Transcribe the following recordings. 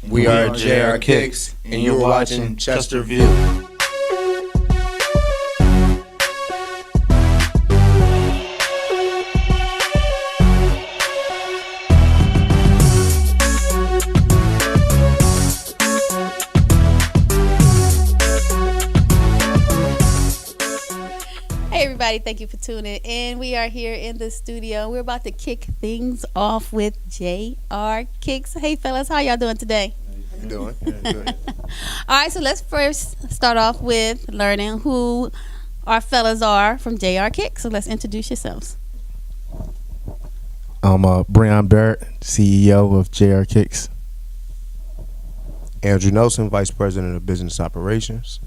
We are Jrkickz, and you're watching Chester View. Hey everybody, thank you for tuning in. We are here in the studio. We're about to kick things off with Jrkickz. Hey fellas, how y'all doing today? How you doing? Good. All right, so let's first start off with learning who our fellas are from Jrkickz. So let's introduce yourselves. I'm Brian Barrett, CEO of Jrkickz. Andrew Nelson, Vice President of Business Operations.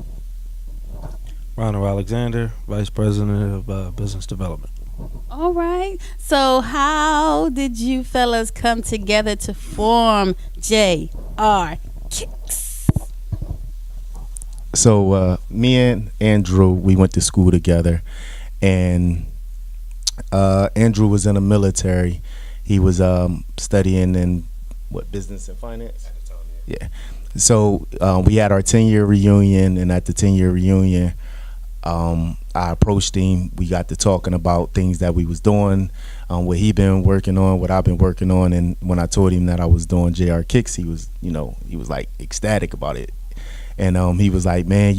Ronald Alexander, Vice President of Business Development. All right. So how did you fellas come together to form Jrkickz? So me and Andrew, we went to school together, and Andrew was in the military. He was studying in business and finance. Yeah. So we had our 10-year reunion, and at the 10-year reunion, I approached him. We got to talking about things that we was doing, what he been working on, what I've been working on. And when I told him that I was doing Jrkickz, he was like ecstatic about it. And he was like, man,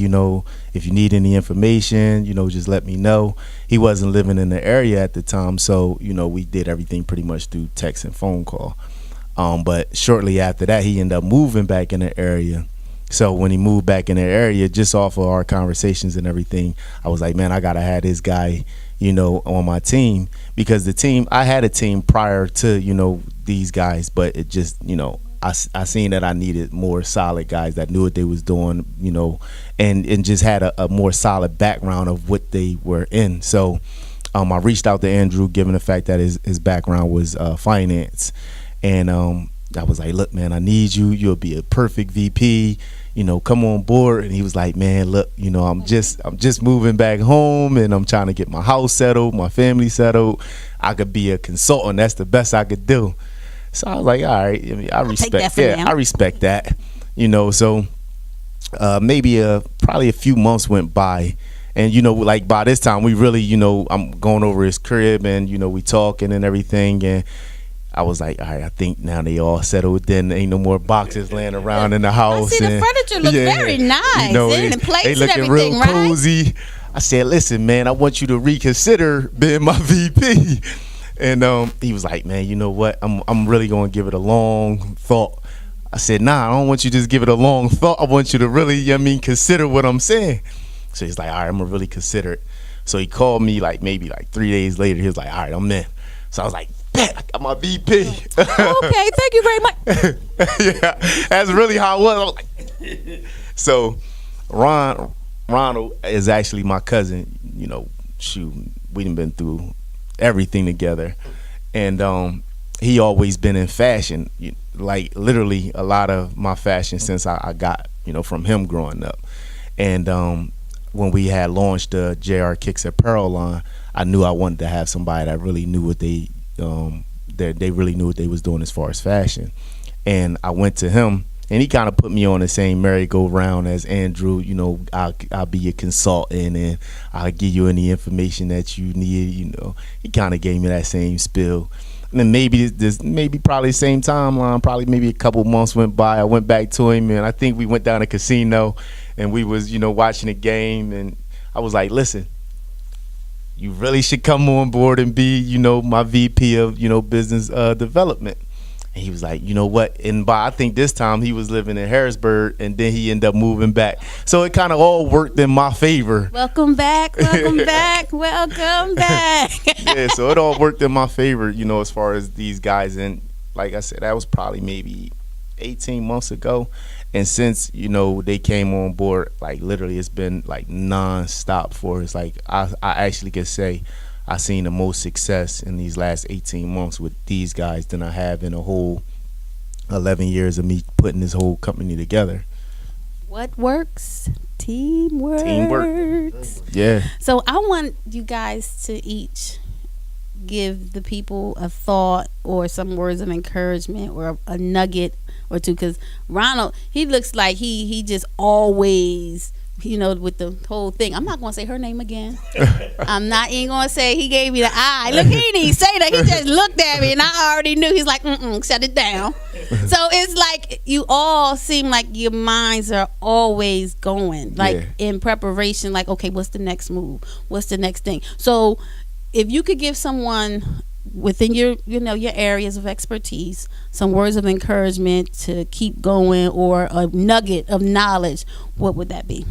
if you need any information, just let me know. He wasn't living in the area at the time, so we did everything pretty much through text and phone call. But shortly after that, he ended up moving back in the area. So when he moved back in the area, just off of our conversations and everything, I was like, man, I gotta have this guy, on my team, because I had a team prior to, these guys, but it just, I seen that I needed more solid guys that knew what they was doing, and just had a more solid background of what they were in. So I reached out to Andrew, given the fact that his background was finance, and I was like, look, man, I need you. You'll be a perfect VP. Come on board. And he was like, man, look, I'm just moving back home, and I'm trying to get my house settled, my family settled. I could be a consultant. That's the best I could do. So I was like, all right, I respect. I respect that. So maybe probably a few months went by, and like by this time we really, I'm going over his crib, and we talking and everything, and I was like, all right, I think now they all settled. Then ain't no more boxes laying around in the house. I see the furniture looks very nice. They're in place they and looking everything, real right? cozy. I said, listen, man, I want you to reconsider being my VP. And he was like, man, you know what? I'm really gonna give it a long thought. I said, nah, I don't want you to just give it a long thought. I want you to really, consider what I'm saying. So he's like, all right, I'm gonna really consider it. So he called me maybe 3 days later. He was like, all right, I'm in. So I was like, I got my VP. Okay, thank you very much. Yeah, that's really how it was. I was like, so Ronald is actually my cousin. Shoot, we done been through everything together, and he always been in fashion. Like literally a lot of my fashion since I got from him growing up. And when we had launched the Jrkickz apparel line, I knew I wanted to have somebody that really knew what they really knew what they was doing as far as fashion. And I went to him, and he kind of put me on the same merry-go-round as Andrew. I'll be your consultant, and I'll give you any information that you need. He kind of gave me that same spiel. And then maybe probably the same timeline, probably maybe a couple months went by. I went back to him, and I think we went down to casino, and we was watching a game, and I was like, listen, you really should come on board and be, my VP of, business development. And he was like, you know what? And I think this time he was living in Harrisburg, and then he ended up moving back. So it kind of all worked in my favor. Welcome back, welcome back, welcome back. Yeah, so it all worked in my favor, as far as these guys. And like I said, that was probably maybe 18 months ago. And since, they came on board, like literally it's been like non-stop for us. Like I actually could say I seen the most success in these last 18 months with these guys than I have in a whole 11 years of me putting this whole company together. What works? Teamwork. Teamwork. Yeah. So I want you guys to each give the people a thought or some words of encouragement or a nugget or two? Because Ronald, he looks like he just always, with the whole thing. I'm not going to say her name again. I'm not even going to say he gave me the eye. Look, he didn't even say that. He just looked at me and I already knew. He's like, shut it down. So it's like you all seem like your minds are always going, like in preparation, like, okay, what's the next move? What's the next thing? So if you could give someone within your areas of expertise some words of encouragement to keep going or a nugget of knowledge, what would that be?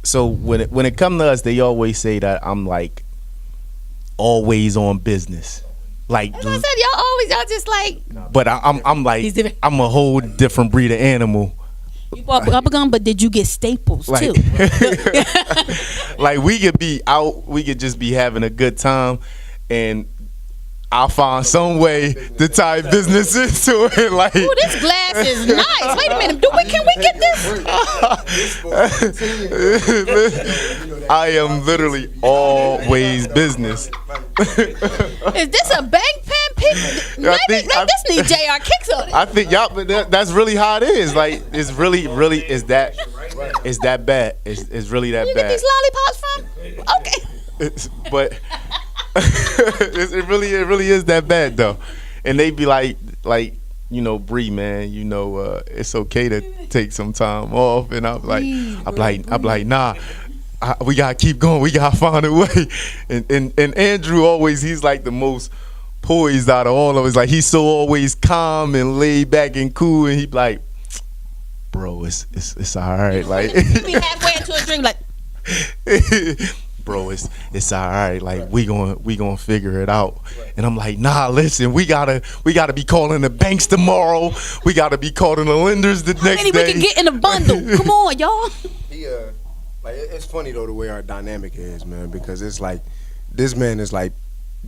So when it comes to us, they always say that I'm like always on business. Like, as I said, y'all just like. But I'm like, I'm a whole different breed of animal. You bought bubblegum, but did you get staples like, too? Like we could be out, we could just be having a good time, and I'll find some way to tie business into it. Like, ooh, this glass is nice. Wait a minute, can we get this? I am literally always business. Is this a bank pen pick? This needs Jrkickz on it. I think y'all, but that's really how it is. Like, it's really is that bad. It's really that you bad. Get these lollipops from? Okay. But it really is that bad though. And they be like Bree, man, it's okay to take some time off. And I'm like, nah, we gotta keep going. We gotta find a way. And Andrew always, he's like the most poised out of all of us. Like, he's so always calm and laid back and cool. And he be like, bro, it's all right. Like, be halfway into a drink, like. Bro, it's all right. Like, we gonna figure it out. And I'm like, nah, listen, we gotta be calling the banks tomorrow. We gotta be calling the lenders the next day. We can get in a bundle. Come on, y'all. Like, it's funny though the way our dynamic is, man, because it's like this man is like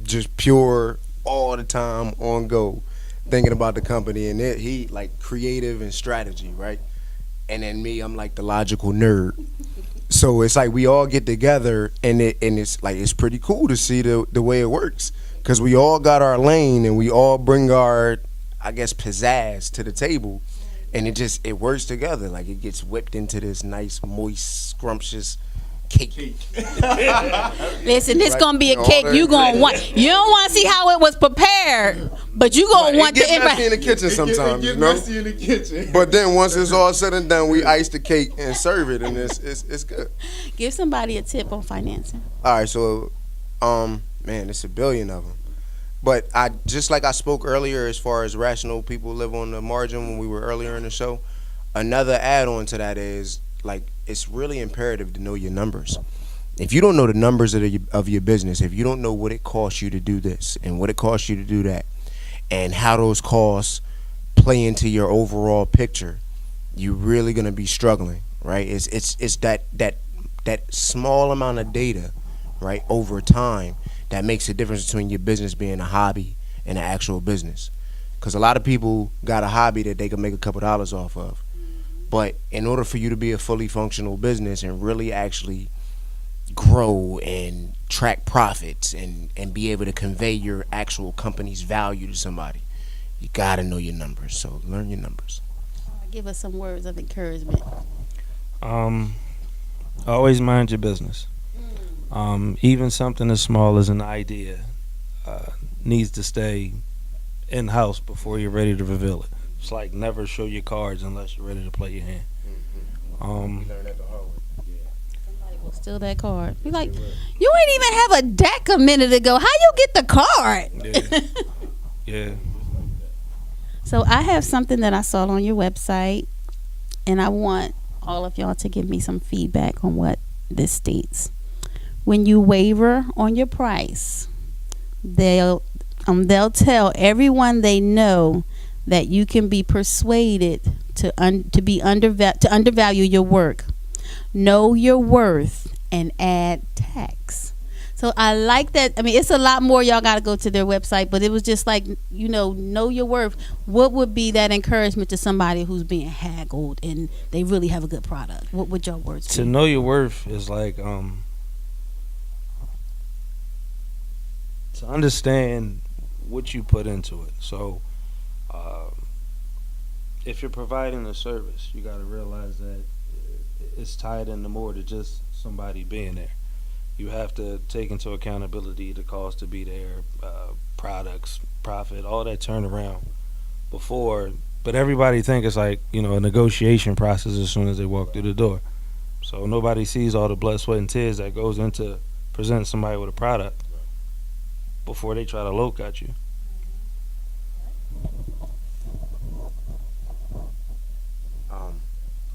just pure all the time on go, thinking about the company, and he like creative and strategy, right? And then me, I'm like the logical nerd. So it's like we all get together, and it's like it's pretty cool to see the way it works, because we all got our lane and we all bring our, I guess, pizzazz to the table, and it works together. Like, it gets whipped into this nice, moist, scrumptious cake. Listen, this gonna be a cake you don't want to see how it was prepared, but you gonna want to. It gets messy in the kitchen sometimes, messy in the kitchen. But then once it's all said and done, we ice the cake and serve it, and it's good. Give somebody a tip on financing. All right, so man, it's a billion of them. But just like I spoke earlier, as far as rational people live on the margin when we were earlier in the show, another add-on to that is, like, it's really imperative to know your numbers. If you don't know the numbers of your business, if you don't know what it costs you to do this and what it costs you to do that, and how those costs play into your overall picture, you're really gonna be struggling, right? It's that small amount of data, right, over time, that makes a difference between your business being a hobby and an actual business. Because a lot of people got a hobby that they can make a couple dollars off of. But in order for you to be a fully functional business and really actually grow and track profits and be able to convey your actual company's value to somebody, you got to know your numbers. So learn your numbers. Give us some words of encouragement. Always mind your business. Even something as small as an idea needs to stay in-house before you're ready to reveal it. It's like, never show your cards unless you're ready to play your hand. Learn that the hard way. Somebody will steal that card. Be like, you ain't even have a deck a minute ago. How you get the card? Yeah. So I have something that I saw on your website, and I want all of y'all to give me some feedback on what this states. When you waver on your price, they'll tell everyone they know that you can be persuaded to undervalue your work. Know your worth and add tax. So I like that. I mean, it's a lot more. Y'all got to go to their website, but it was just like, know your worth. What would be that encouragement to somebody who's being haggled and they really have a good product? What would your words be? To know your worth is like, to understand what you put into it. So, if you're providing a service, you got to realize that it's tied into more to just somebody being there. You have to take into accountability the cost to be there, products, profit, all that turnaround before. But everybody think it's like a negotiation process as soon as they walk through the door. So nobody sees all the blood, sweat, and tears that goes into presenting somebody with a product before they try to low cut you.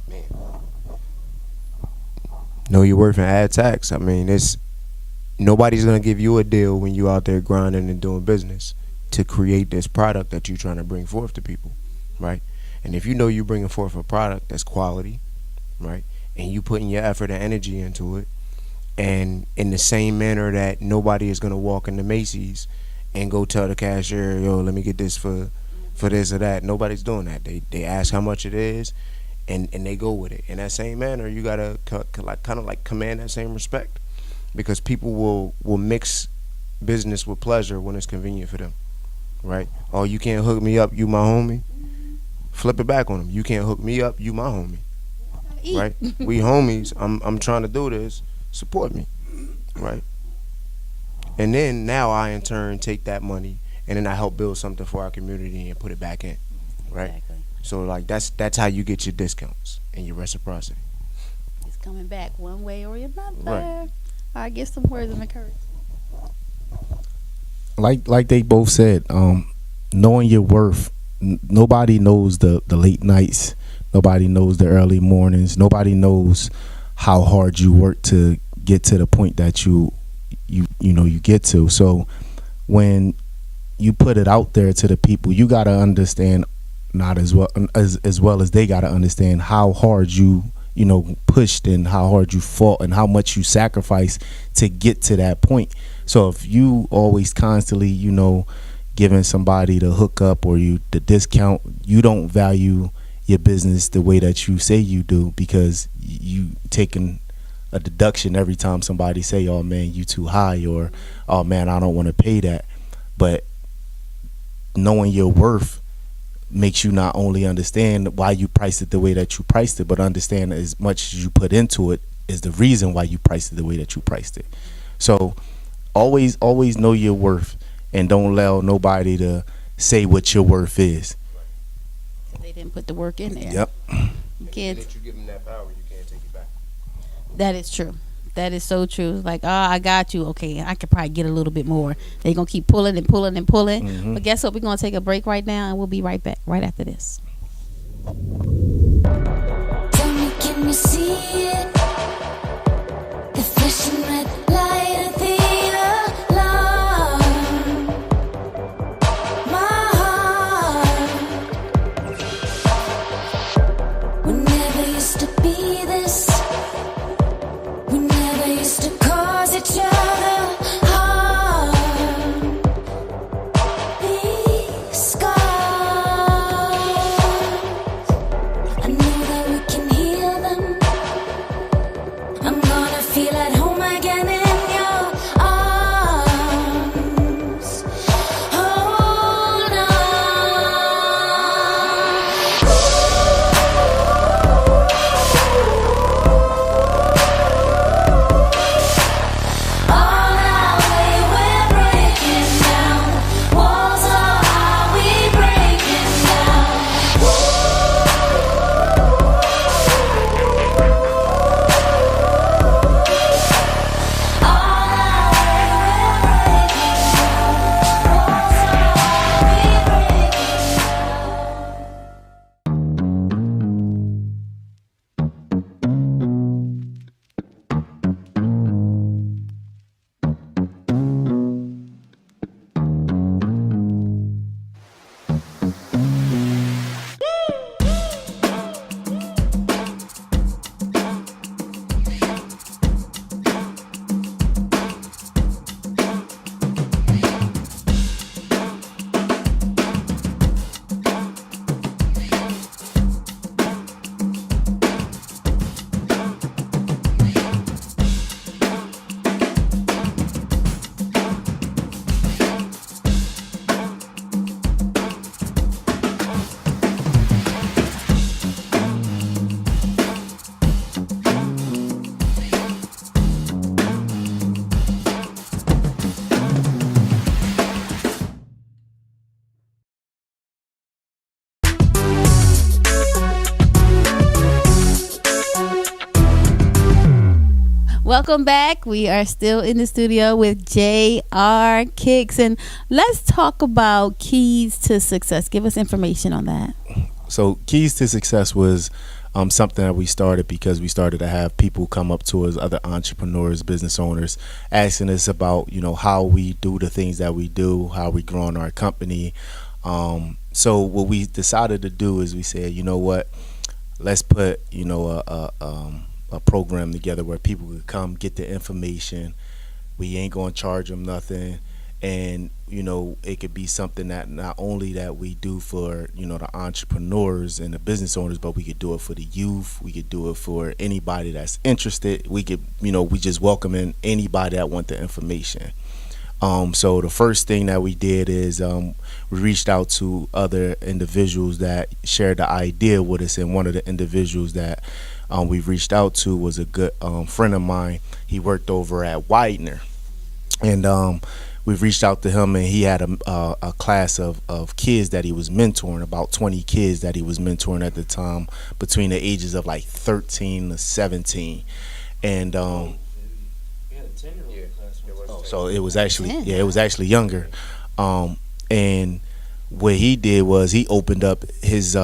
Man, know your worth and add tax. I mean, it's nobody's gonna give you a deal when you out there grinding and doing business to create this product that you're trying to bring forth to people, right? And if you know you're bringing forth a product that's quality, right, and you putting your effort and energy into it, and in the same manner that nobody is gonna walk into Macy's and go tell the cashier, yo, let me get this for this or that. Nobody's doing that. They ask how much it is, and they go with it. In that same manner, you gotta kind of like command that same respect, because people will mix business with pleasure when it's convenient for them, right? Oh, you can't hook me up, you my homie. Flip it back on them. You can't hook me up, you my homie, right? We homies. I'm trying to do this. Support me, right? And then now I in turn take that money and then I help build something for our community and put it back in, right? Exactly. So like that's how you get your discounts and your reciprocity. It's coming back one way or another. Right. I get some words of encouragement. Like they both said, knowing your worth. Nobody knows the late nights. Nobody knows the early mornings. Nobody knows how hard you work to get to the point that you get to. So when you put it out there to the people, you got to understand, not as well as they got to understand how hard you pushed and how hard you fought and how much you sacrificed to get to that point. So if you always constantly giving somebody the hookup or the discount, you don't value your business the way that you say you do, because you taking a deduction every time somebody say, oh man, you too high, or oh man, I don't want to pay that. But knowing your worth makes you not only understand why you priced it the way that you priced it, but understand as much as you put into it is the reason why you priced it the way that you priced it. So always know your worth, and don't allow nobody to say what your worth is. They didn't put the work in there. Yep. Kids. You give them that power, you can't take it back. That is true. That is so true. It's like, oh, I got you. Okay, I could probably get a little bit more. They're going to keep pulling and pulling and pulling. Mm-hmm. But guess what? We're going to take a break right now, and we'll be right back right after this. Tell me, can you see it? The flashing red light of the alarm. My heart. We never used to be this. We never used to cause each other harm. These scars, I know that we can heal them. I'm gonna feel at home again in your arms. Hold on. Welcome back. We are still in the studio with Jrkickz, and let's talk about keys to success. Give us information on that. So Keys to Success was something that we started because we started to have people come up to us, other entrepreneurs, business owners, asking us about, how we do the things that we do, how we grow in our company. So what we decided to do is we said, you know what, let's put, a program together where people could come get the information. We ain't gonna charge them nothing, and it could be something that not only that we do for the entrepreneurs and the business owners, but we could do it for the youth. We could do it for anybody that's interested. We could we just welcome in anybody that want the information. So the first thing that we did is we reached out to other individuals that shared the idea with us, and one of the individuals that we reached out to was a good friend of mine. He worked over at Widener, and we reached out to him, and he had a class of kids that he was mentoring, about 20 kids that he was mentoring at the time, between the ages of like 13 to 17, and so it was actually younger, and what he did was he opened up his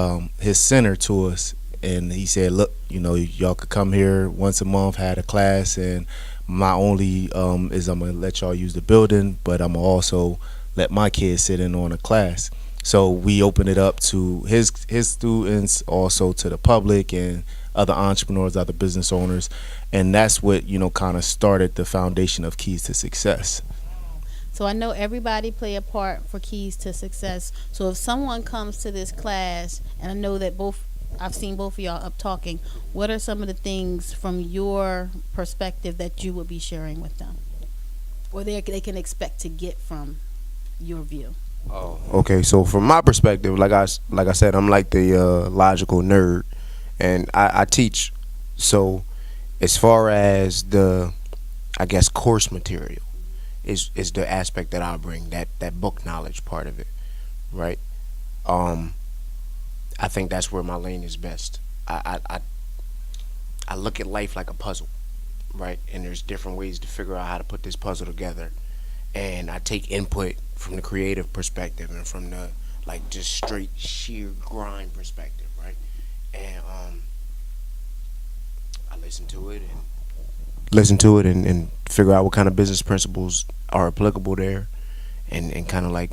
center to us, and he said, look, y'all could come here once a month, had a class, and not only is I'm gonna let y'all use the building, but I'm gonna also let my kids sit in on a class. So we opened it up to his students, also to the public and other entrepreneurs, other business owners, and that's what kind of started the foundation of Keys to Success. So I know everybody play a part for Keys to Success. So if someone comes to this class, and I know that I've seen both of y'all up talking, what are some of the things from your perspective that you would be sharing with them, or they can expect to get from your view? Oh, okay. So from my perspective, like I said, I'm like the logical nerd, and I teach. So as far as the, I guess, course material is the aspect that I'll bring, that book knowledge part of it, right? I think that's where my lane is best. I look at life like a puzzle, right? And there's different ways to figure out how to put this puzzle together. And I take input from the creative perspective and from the just straight sheer grind perspective, right? And I listen to it and figure out what kind of business principles are applicable there, and kind of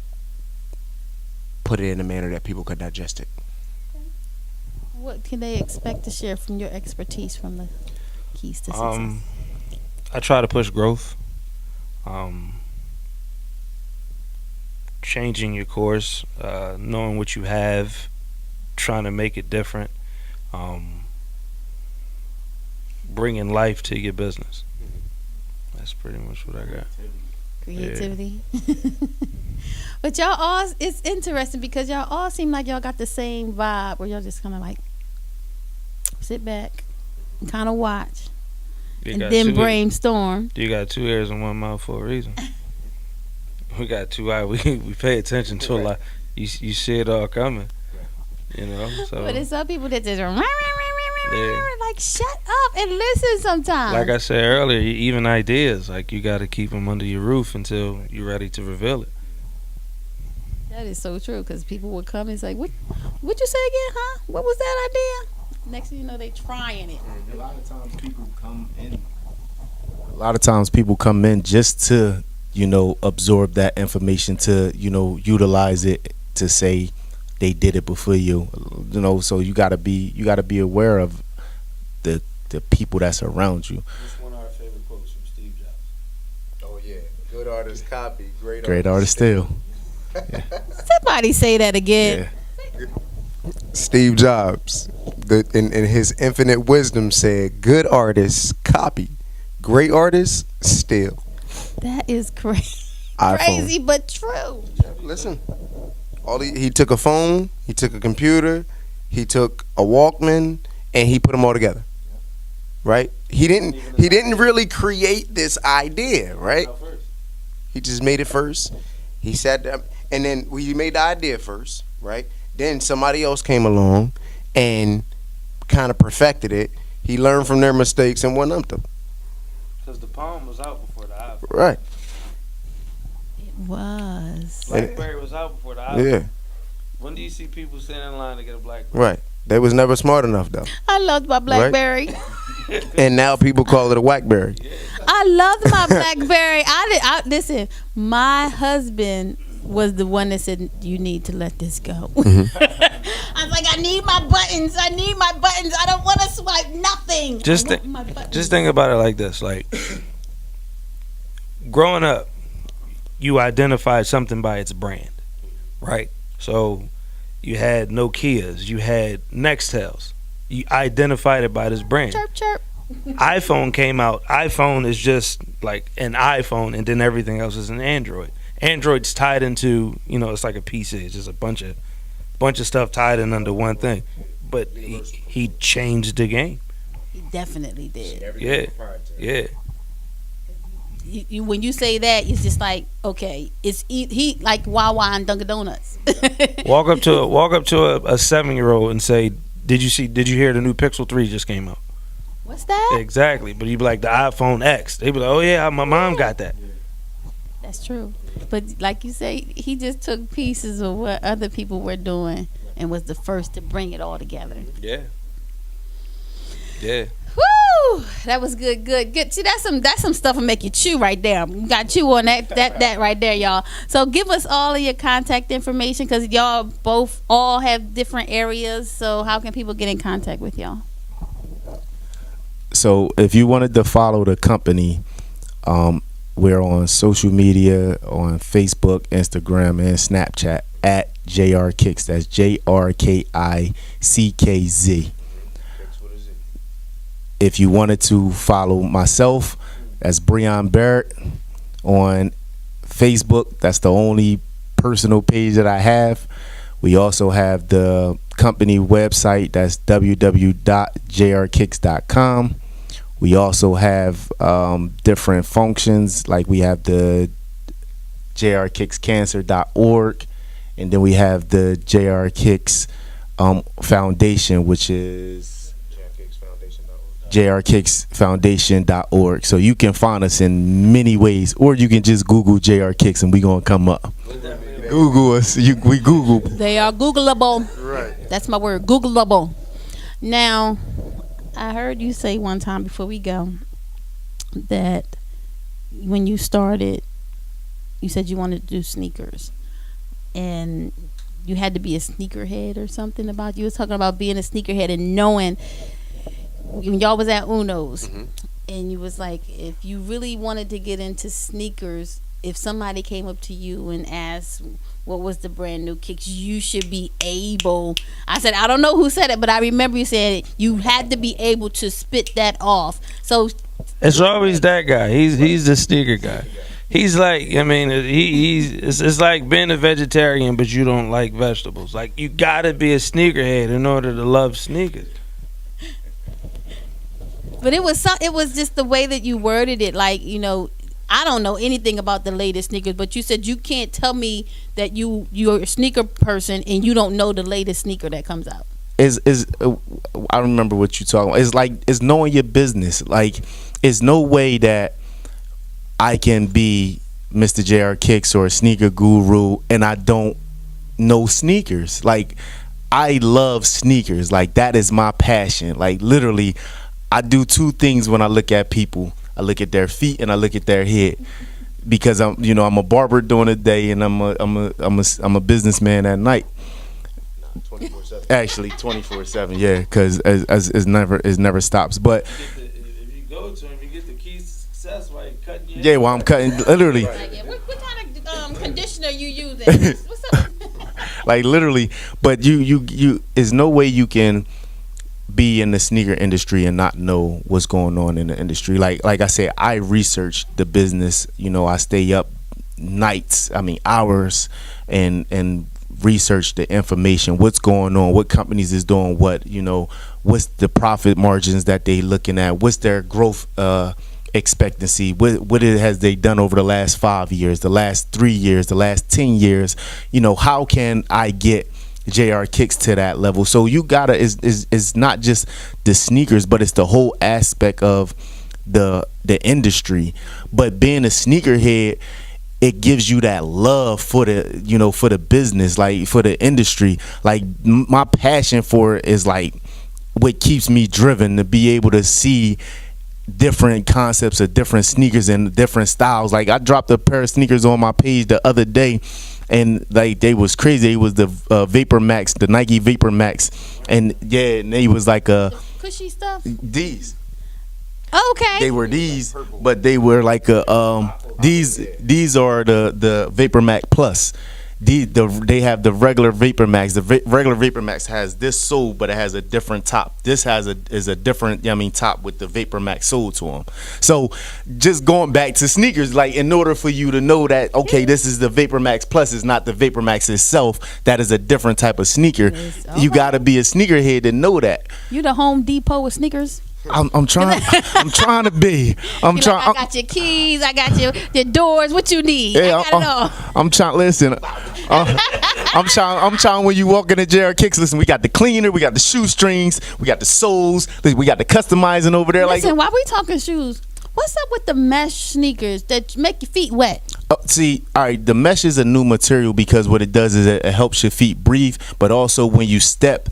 put it in a manner that people could digest it. What can they expect to share from your expertise from the Keys to Success? I try to push growth, changing your course, knowing what you have, trying to make it different, bringing life to your business. That's pretty much what I got. Creativity. Yeah. But y'all all, it's interesting because y'all all seem like y'all got the same vibe, where y'all just kind of sit back and kind of watch, and then brainstorm. You got two ears and one mouth for a reason. We got two eyes. We pay attention to a lot. You see it all coming, So. But there's some people that just shut up and listen sometimes. Like I said earlier, even ideas, you got to keep them under your roof until you're ready to reveal it. That is so true, because people would come and say, what you say again, huh? What was that idea? Next thing you know, they trying it. A lot of times people come in just to, absorb that information, to, utilize it to say they did it before you. So you gotta be aware of the people that's around you. What's one of our favorite quotes from Steve Jobs? Oh yeah, good artist copy, great artist steal. Yeah. Somebody say that again. Yeah. Steve Jobs, in his infinite wisdom, said, "Good artists copy, great artists steal." That is crazy, but true. Listen, he took a phone, he took a computer, he took a Walkman, and he put them all together. Right? He didn't really create this idea, right? He just made it first. He sat down, and then he made the idea first, right? Then somebody else came along and kind of perfected it. He learned from their mistakes and went up them. Because the Palm was out before the iPhone. Right. It was. BlackBerry was out before the iPhone. Yeah. When do you see people standing in line to get a BlackBerry? Right. They was never smart enough though. I loved my BlackBerry. And now people call it a Whackberry. I loved my BlackBerry. Listen, my husband was the one that said, you need to let this go. I was like, I need my buttons. I don't want to swipe nothing. Just think about it like this. Like, growing up, you identified something by its brand, right? So you had Nokias, you had Nextels. You identified it by this brand. Chirp, chirp. iPhone came out. iPhone is just like an iPhone, and then everything else is an Android. Android's tied into, it's like a PC. It's just a bunch of stuff tied in under one thing. But he changed the game. He definitely did. Yeah. When you say that, it's just like, okay, he like Wawa and Dunkin' Donuts. Walk up to a 7-year-old and say, Did you hear the new Pixel 3 just came out? What's that? Exactly. But you'd be like, the iPhone X. They'd be like, oh yeah, my mom got that. That's true. But like you say, he just took pieces of what other people were doing and was the first to bring it all together. Yeah. Woo! That was good. See, that's some stuff that make you chew right there. You got to chew on that right there, y'all. So give us all of your contact information, because y'all all have different areas. So how can people get in contact with y'all? So if you wanted to follow the company, we're on social media, on Facebook, Instagram, and Snapchat at Jrkickz. That's JRKICKZ. If you wanted to follow myself, that's Breon Barrett on Facebook. That's the only personal page that I have. We also have the company website. That's www.jrkickz.com. We also have different functions, like we have the jrkickscancer.org, and then we have the Jrkickz Foundation, which is jrkicksfoundation.org. So you can find us in many ways, or you can just Google Jrkickz and we're going to come up. Google us. We Google. They are Googleable. Right. That's my word, Googleable. Now, I heard you say one time before we go that when you started, you said you wanted to do sneakers, and you had to be a sneakerhead or something about. You was talking about being a sneakerhead and knowing when y'all was at Uno's, and you was like, if you really wanted to get into sneakers, if somebody came up to you and asked what was the brand new kicks, you should be able. I said, I don't know who said it, but I remember you said it. You had to be able to spit that off. So it's always that guy. He's the sneaker guy. He's like, it's like being a vegetarian, but you don't like vegetables. Like, you gotta be a sneakerhead in order to love sneakers. But it was just the way that you worded it. Like, I don't know anything about the latest sneakers, but you said you can't tell me that you're a sneaker person and you don't know the latest sneaker that comes out. I remember what you're talking about. It's knowing your business. Like, it's no way that I can be Mr. Jrkickz or a sneaker guru and I don't know sneakers. Like, I love sneakers. Like, that is my passion. Like, literally, I do two things when I look at people. I look at their feet and I look at their head, because I'm a barber during the day and I'm a businessman at night. 24/7. Actually, 24/7. Yeah, because it never stops. But if you go to him, you get the keys to success while you're cutting your yeah, while I'm cutting, literally. What kind of conditioner you using? What's up? Like, literally, but you there's no way you can be in the sneaker industry and not know what's going on in the industry. Like I said, I research the business. I stay up hours and research the information, what's going on, what companies is doing what, what's the profit margins that they looking at, what's their growth expectancy, what has they done over the last 5 years, the last 3 years, the last 10 years. How can I get Jrkickz to that level? So you gotta is not just the sneakers, but it's the whole aspect of the industry, but being a sneakerhead, it gives you that love for the for the business, like for the industry. Like my passion for it is like what keeps me driven to be able to see different concepts of different sneakers and different styles. Like I dropped a pair of sneakers on my page the other day, and like they was crazy. It was the Vapor Max, the Nike Vapor Max, and yeah, and they was like Cushy stuff. these. Okay. They were these, but they were like these are the Vapor Max Plus. They have the regular Vapor Max. The regular Vapor Max has this sole, but it has a different top. This is a different top with the Vapor Max sole to them. So just going back to sneakers, like in order for you to know that okay, this is the Vapor Max Plus, is not the Vapor Max itself. That is a different type of sneaker. Yes, You okay. got to be a sneakerhead to know that. You the Home Depot with sneakers. I'm trying. I'm trying to be. I'm You trying. like, I got your keys. I got your doors. What you need? Yeah, I got it all. I'm trying. Listen, I'm trying. I'm trying. When you walk in the Jrkickz, listen, we got the cleaner, we got the shoestrings, we got the soles, we got the customizing over there. Listen, while we talking shoes, what's up with the mesh sneakers that make your feet wet? See, all right, the mesh is a new material because what it does is it helps your feet breathe, but also when you step,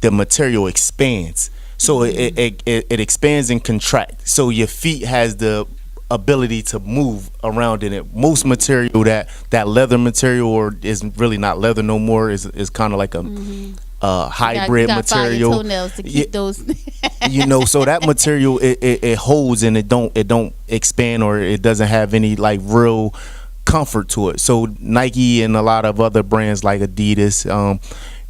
the material expands. So it expands and contracts. So your feet has the ability to move around in it. Most material that leather material, or is really not leather no more, is kind of like a hybrid you got material. toenails to keep those. So that material it holds and it don't expand, or it doesn't have any like real comfort to it. So Nike and a lot of other brands like Adidas,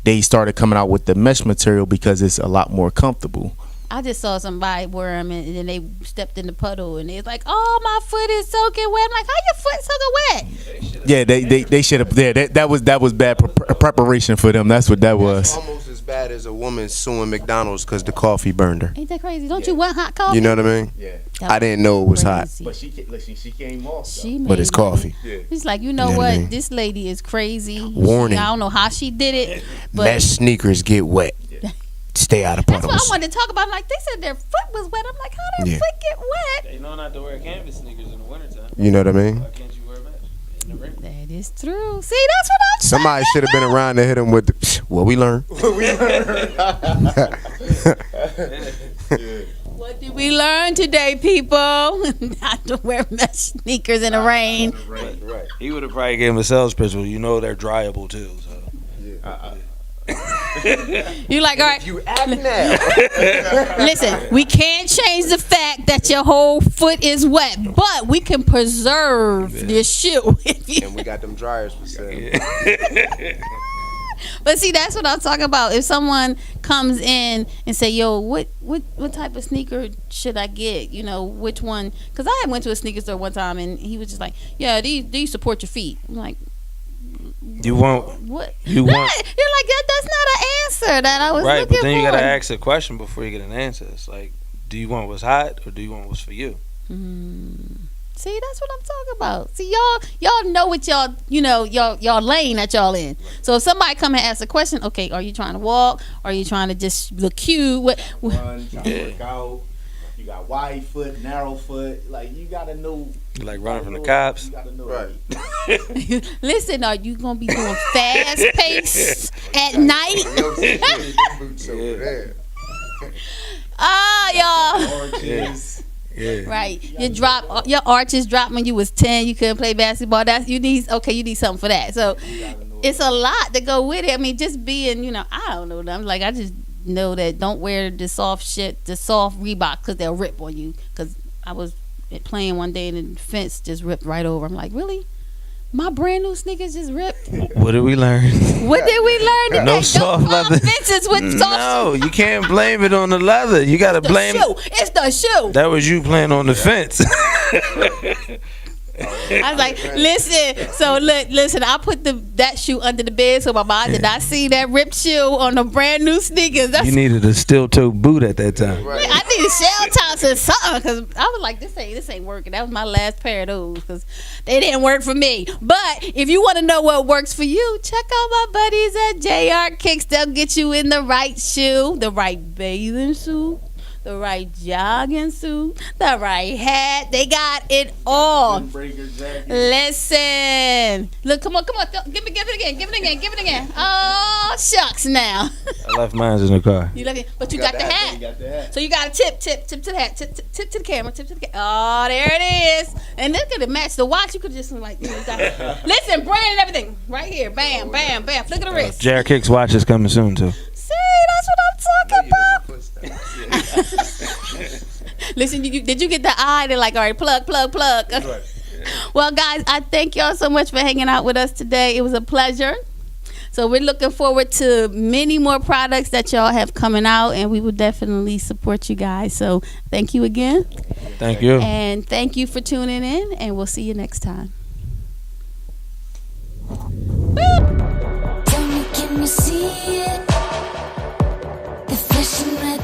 they started coming out with the mesh material because it's a lot more comfortable. I just saw somebody wear them and then they stepped in the puddle and they was like, "Oh, my foot is soaking wet." I'm like, "How your foot soaking wet?" Yeah, they should have. Yeah, that was bad preparation for them. That's what that was. Almost as bad as a woman suing McDonald's because the coffee burned her. Ain't that crazy? Don't you want hot coffee? You know what I mean? Yeah, That I didn't know it was hot. crazy. she came off. She But it's made money. coffee. He's like, you know You know what what? I mean? This lady is crazy. Warning. I don't know how she did it, but Mesh sneakers get wet. Stay out of that's what I puddles. wanted to talk about. I'm like, they said their foot was wet. I'm like, how their Yeah. foot get wet? They know not to wear canvas sneakers in the wintertime. You know what I mean? Why can't you wear mesh in the rain? That is true. See, that's what I'm Somebody should have been around to hit him with the, what we learned. What did we learn today, people? Not to wear mesh sneakers in the rain. Right. He would have probably gave him a sales pitch. Well, you know they're dryable too. So. You like, all right, You act now. listen, we can't change the fact that your whole foot is wet, but we can preserve your shoe. If you, And we got them dryers for sale. but see, that's what I'm talking about. If someone comes in and say, "Yo, what type of sneaker should I get? You know, which one?" Because I went to a sneaker store one time and he was just like, "Yeah, these support your feet." I'm like, You want "What?" You want- You're like, that's not an answer that I was right, looking but then you for. gotta ask a question before you get an answer. It's like, do you want what's hot or do you want what's for you? See, that's what I'm talking about. See, y'all know what y'all lane that y'all in. So if somebody come and ask a question, okay, are you trying to walk? Are you trying to just look cute? Run, trying to work out. You got wide foot, narrow foot. Like you gotta know. You like running from the cops? You gotta know. Right. Listen, are you gonna be doing fast pace at night? Oh, y'all. Yeah. Right. Your arches dropped when you was 10. You couldn't play basketball. You need something for that. So it's a lot to go with it. I mean, just being, I don't know. I'm like, I just know that don't wear the soft Reebok because they'll rip on you. Because I was playing one day and the fence just ripped right over. I'm like, really? My brand new sneakers just ripped? What did we learn? What did we learn today? No soft Don't leather. fences with soft No, you can't blame it on the leather. You gotta the blame. shoe. It's the shoe. That was you playing on the fence. I was like, listen. So listen. I put that shoe under the bed so my mom did not see that ripped shoe on the brand new sneakers. You needed a steel toe boot at that time. Right. I needed shell tops or something because I was like, this ain't working. That was my last pair of those because they didn't work for me. But if you want to know what works for you, check out my buddies at Jrkickz. They'll get you in the right shoe, the right bathing suit, the right jogging suit, the right hat. They got it all. Listen. Look, come on. Give it again. Oh, shucks now. I left mine in the car. You love it, but you got the hat. So you got to tip to the hat, tip to the camera, Oh, there it is. And look at it, match the watch. You could just like, listen, brand and everything right here. Bam, bam, bam. Look at the wrist. Jrkickz watch is coming soon too. See, that's what I'm talking about. Listen, did you get the eye? They're like, all right, plug. Well, guys, I thank y'all so much for hanging out with us today. It was a pleasure. So we're looking forward to many more products that y'all have coming out, and we will definitely support you guys. So thank you again. Thank you. And thank you for tuning in, and we'll see you next time. Tell me, can you see it? The flashing red